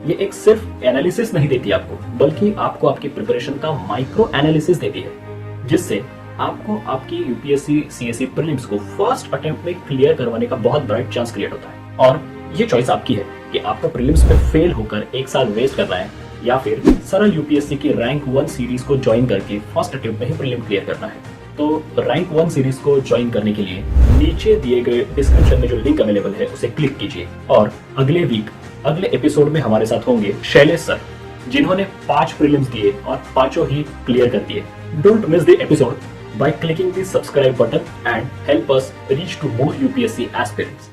B: ये एक सिर्फ एनालिसिस नहीं देती आपको, बल्कि आपको आपकी प्रिपरेशन का माइक्रो एनालिसिस देती है, जिससे आपको आपकी यूपीएससी सीएससी प्रीलिम्स को फर्स्ट अटेम्प्ट में क्लियर करवाने का बहुत ब्राइट चांस क्रिएट होता है। और ये चॉइस आपकी है कि आपको प्रीलिम्स में फेल होकर एक साल वेस्ट करना है या फिर सरल यूपीएससी की रैंक 1 सीरीज को ज्वाइन करके फर्स्ट अटेम्प्ट में ही प्रीलिम क्लियर करना है। तो रैंक 1 सीरीज को ज्वाइन करने के लिए नीचे दिए गए डिस्क्रिप्शन में जो लिंक अवेलेबल है उसे क्लिक कीजिए। और अगले वीक अगले एपिसोड में हमारे साथ होंगे शैलेश सर, जिन्होंने 5 प्रीलिम्स दिए और 5 ही क्लियर कर दिए। Don't miss the episode by clicking the subscribe button and help us reach to more UPSC aspirants.